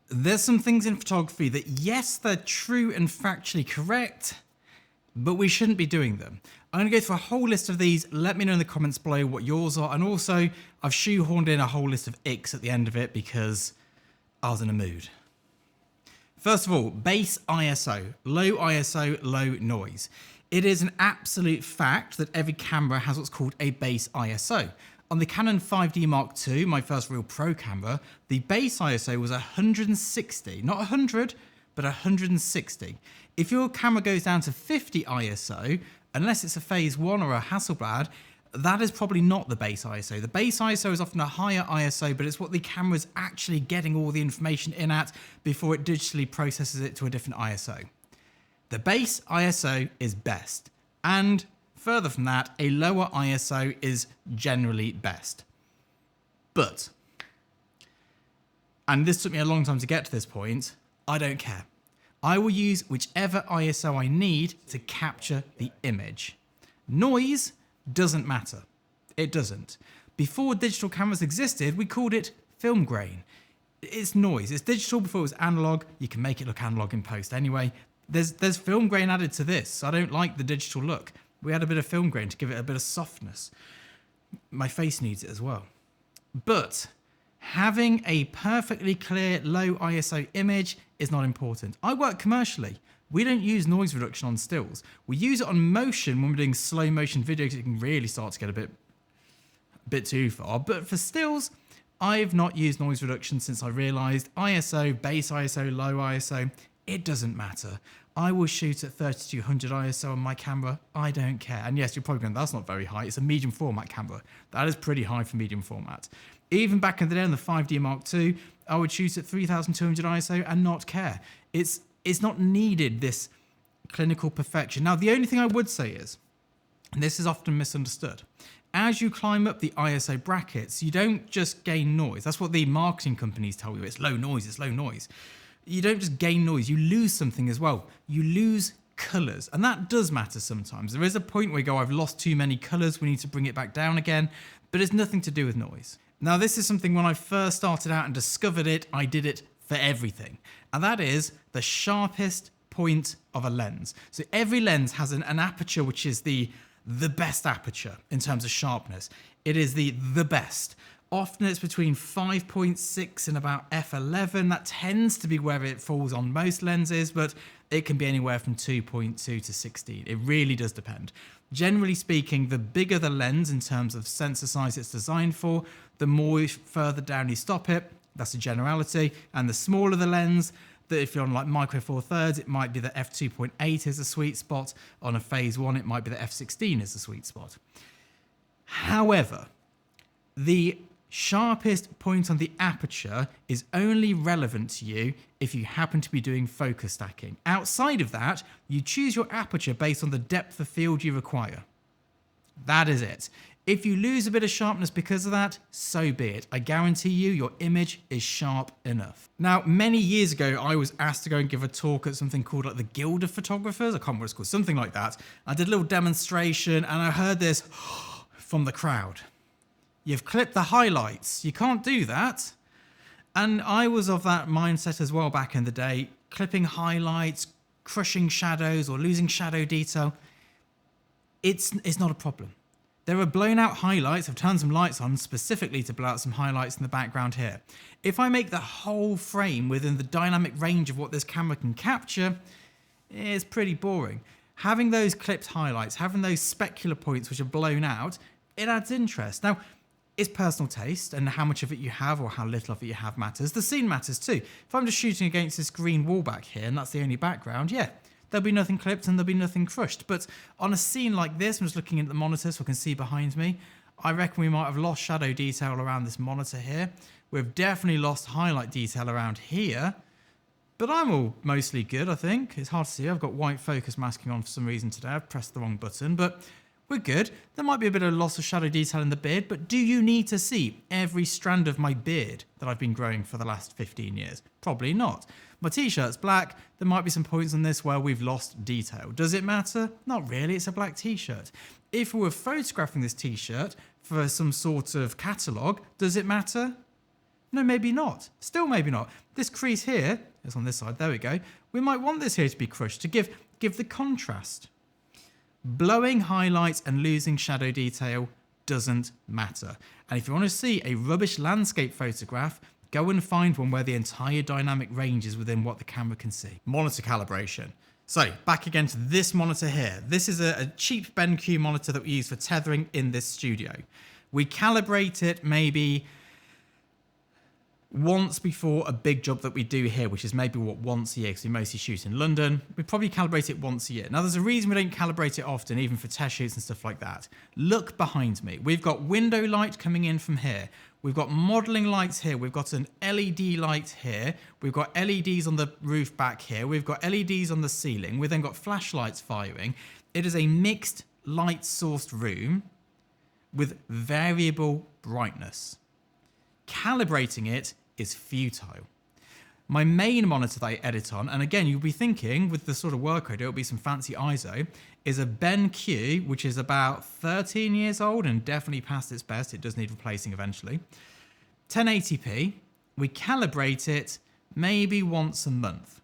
there's some things in photography that, yes, they're true and factually correct, but we shouldn't be doing them. I'm going to go through a whole list of these. Let me know in the comments below what yours are. And also, I've shoehorned in a whole list of icks at the end of it because I was in a mood. First of all, base ISO, low noise. It is an absolute fact that every camera has what's called a base ISO. On the Canon 5D Mark II, my first real pro camera, the base ISO was 160, not 100, but 160. If your camera goes down to 50 ISO, unless it's a Phase 1 or a Hasselblad, that is probably not the base ISO. The base ISO is often a higher ISO, but it's what the camera's actually getting all the information in at before it digitally processes it to a different ISO. The base ISO is best, and further from that, a lower ISO is generally best. But, and this took me a long time to get to this point, I don't care. I will use whichever ISO I need to capture the image. Noise doesn't matter. It doesn't. Before digital cameras existed, we called it film grain. It's noise. It's digital before it was analog. You can make it look analog in post anyway. There's film grain added to this. I don't like the digital look. We had a bit of film grain to give it a bit of softness. My face needs it as well. But having a perfectly clear low ISO image is not important. I work commercially. We don't use noise reduction on stills. We use it on motion when we're doing slow motion videos. It can really start to get a bit too far. But for stills, I've not used noise reduction since I realized ISO, base ISO, low ISO, it doesn't matter. I will shoot at 3200 ISO on my camera. I don't care. And yes, you're probably going, that's not very high. It's a medium format camera. That is pretty high for medium format. Even back in the day on the 5D Mark II, I would shoot at 3200 ISO and not care. It's not needed, this clinical perfection. Now, the only thing I would say is, and this is often misunderstood, as you climb up the ISO brackets, you don't just gain noise. That's what the marketing companies tell you. It's low noise, it's low noise. You don't just gain noise, you lose something as well. You lose colours, and that does matter sometimes. There is a point where you go, I've lost too many colours, we need to bring it back down again, but it's nothing to do with noise. Now, this is something when I first started out and discovered it, I did it for everything, and that is the sharpest point of a lens. So every lens has an aperture which is the best aperture in terms of sharpness. It is the best. Often it's between 5.6 and about f11. That tends to be where it falls on most lenses, but it can be anywhere from 2.2 to 16. It really does depend. Generally speaking, the bigger the lens in terms of sensor size it's designed for, the more further down you stop it. That's a generality. And the smaller the lens, that if you're on like micro four thirds, it might be that f2.8 is a sweet spot. On a Phase 1, it might be that f16 is a sweet spot. However, the sharpest point on the aperture is only relevant to you if you happen to be doing focus stacking. Outside of that, you choose your aperture based on the depth of field you require. That is it. If you lose a bit of sharpness because of that, so be it. I guarantee you your image is sharp enough. Now, many years ago, I was asked to go and give a talk at something called like the Guild of Photographers. I can't remember what it's called, something like that. I did a little demonstration and I heard this from the crowd. You've clipped the highlights. You can't do that. And I was of that mindset as well back in the day. Clipping highlights, crushing shadows or losing shadow detail. It's not a problem. There are blown out highlights. I've turned some lights on specifically to blow out some highlights in the background here. If I make the whole frame within the dynamic range of what this camera can capture, it's pretty boring. Having those clipped highlights, having those specular points which are blown out, it adds interest. Now, it's personal taste, and how much of it you have or how little of it you have matters. The scene matters too. If I'm just shooting against this green wall back here and that's the only background, yeah, there'll be nothing clipped and there'll be nothing crushed. But on a scene like this, I'm just looking at the monitor so I can see behind me, I reckon we might have lost shadow detail around this monitor here. We've definitely lost highlight detail around here, but I'm all mostly good, I think. It's hard to see. I've got white focus masking on for some reason today. I've pressed the wrong button, but we're good. There might be a bit of loss of shadow detail in the beard, but do you need to see every strand of my beard that I've been growing for the last 15 years? Probably not. My t-shirt's black. There might be some points on this where we've lost detail. Does it matter? Not really. It's a black t-shirt. If we were photographing this t-shirt for some sort of catalogue, does it matter? No, maybe not. Still maybe not. This crease here, it's on this side, there we go. We might want this here to be crushed to give the contrast. Blowing highlights and losing shadow detail doesn't matter. And if you want to see a rubbish landscape photograph, go and find one where the entire dynamic range is within what the camera can see. Monitor calibration. So back again to this monitor here. This is a cheap BenQ monitor that we use for tethering in this studio. We calibrate it maybe once before a big job that we do here, which is maybe once a year, because we mostly shoot in London. We probably calibrate it once a year. Now there's a reason we don't calibrate it often, even for test shoots and stuff like that. Look behind me. We've got window light coming in from here. We've got modeling lights here. We've got an LED light here. We've got LEDs on the roof back here. We've got LEDs on the ceiling. We've then got flashlights firing. It is a mixed light sourced room with variable brightness. Calibrating it is futile. My main monitor that I edit on, and again, you'll be thinking with the sort of work I do, it'll be some fancy ISO, is a BenQ, which is about 13 years old and definitely past its best. It does need replacing eventually. 1080p, we calibrate it maybe once a month.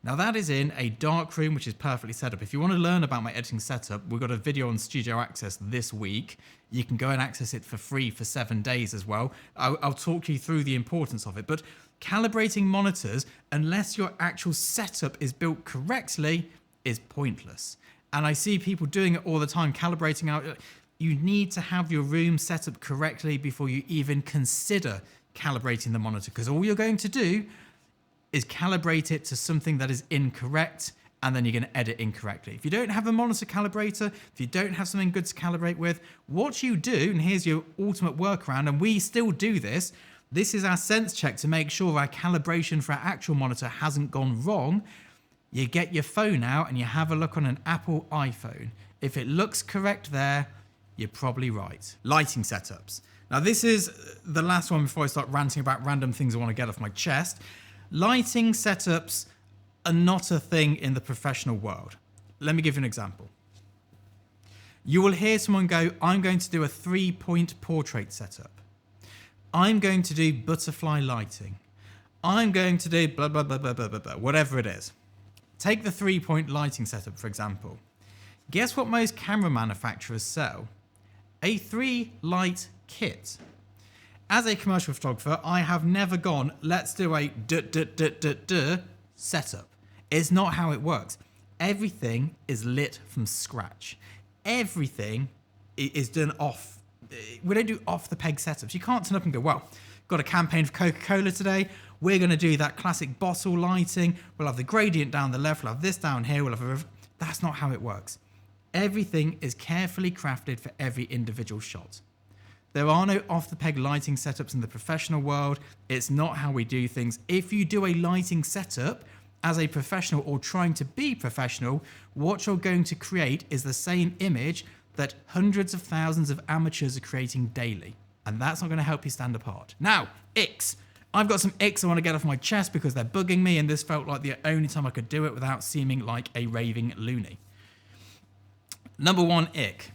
Now that is in a dark room, which is perfectly set up. If you want to learn about my editing setup, we've got a video on Studio Access this week. You can go and access it for free for 7 days as well. I'll talk you through the importance of it. But calibrating monitors, unless your actual setup is built correctly, is pointless. And I see people doing it all the time, calibrating out. You need to have your room set up correctly before you even consider calibrating the monitor, because all you're going to do is calibrate it to something that is incorrect, and then you're going to edit incorrectly. If you don't have a monitor calibrator, if you don't have something good to calibrate with, what you do, and here's your ultimate workaround, and we still do this, this is our sense check to make sure our calibration for our actual monitor hasn't gone wrong. You get your phone out and you have a look on an Apple iPhone. If it looks correct there, you're probably right. Lighting setups. Now this is the last one before I start ranting about random things I want to get off my chest. Lighting setups are not a thing in the professional world. Let me give you an example. You will hear someone go, I'm going to do a 3-point portrait setup. I'm going to do butterfly lighting. I'm going to do blah, blah, blah, blah, blah, blah, blah, whatever it is. Take the 3-point lighting setup, for example. Guess what most camera manufacturers sell? A 3-light kit. As a commercial photographer, I have never gone, let's do a setup. It's not how it works. Everything is lit from scratch. Everything is done off. We don't do off the peg setups. You can't turn up and go, well, got a campaign for Coca-Cola today. We're going to do that classic bottle lighting. We'll have the gradient down the left. We'll have this down here. We'll have That's not how it works. Everything is carefully crafted for every individual shot. There are no off-the-peg lighting setups in the professional world. It's not how we do things. If you do a lighting setup as a professional or trying to be professional, what you're going to create is the same image that hundreds of thousands of amateurs are creating daily. And that's not going to help you stand apart. Now, icks. I've got some icks I want to get off my chest because they're bugging me, and this felt like the only time I could do it without seeming like a raving loony. Number one ick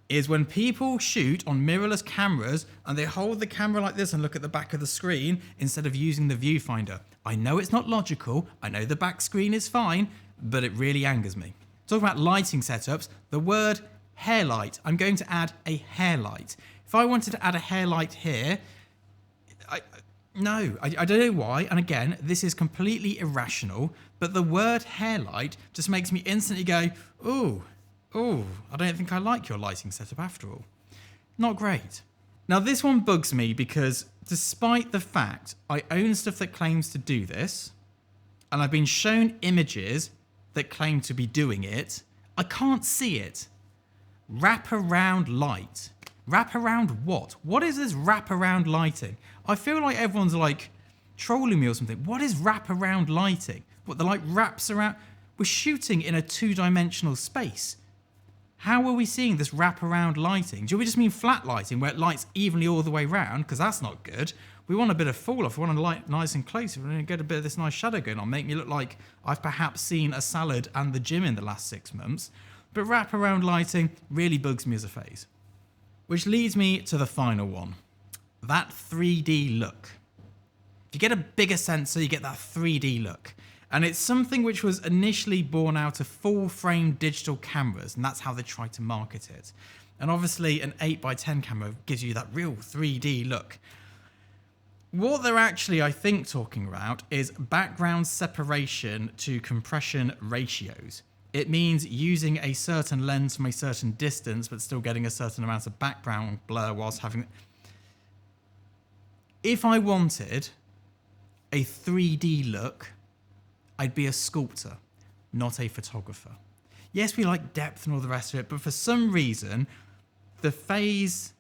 is when people shoot on mirrorless cameras and they hold the camera like this and look at the back of the screen instead of using the viewfinder. I know it's not logical, I know the back screen is fine, but it really angers me. Talking about lighting setups, the word hair light, I'm going to add a hair light. If I wanted to add a hair light here, I don't know why, and again, this is completely irrational, but the word hair light just makes me instantly go, ooh, I don't think I like your lighting setup after all. Not great. Now this one bugs me because despite the fact I own stuff that claims to do this, and I've been shown images that claim to be doing it, I can't see it. Wraparound light. Wraparound what? What is this wraparound lighting? I feel like everyone's like trolling me or something. What is wraparound lighting? What, the light wraps around? We're shooting in a 2-dimensional space. How are we seeing this wraparound lighting? Do we just mean flat lighting where it lights evenly all the way around? Because that's not good. We want a bit of fall off. We want to light nice and close. We want to get a bit of this nice shadow going on. Make me look like I've perhaps seen a salad and the gym in the last 6 months. But wraparound lighting really bugs me as a phase. Which leads me to the final one. That 3D look. If you get a bigger sensor, you get that 3D look. And it's something which was initially born out of full-frame digital cameras, and that's how they tried to market it. And obviously an 8x10 camera gives you that real 3D look. What they're actually, I think, talking about is background separation to compression ratios. It means using a certain lens from a certain distance, but still getting a certain amount of background blur whilst having... If I wanted a 3D look, I'd be a sculptor, not a photographer. Yes, we like depth and all the rest of it, but for some reason, the phrase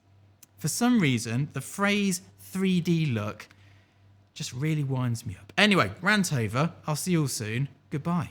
3D look just really winds me up. Anyway, rant over. I'll see you all soon. Goodbye.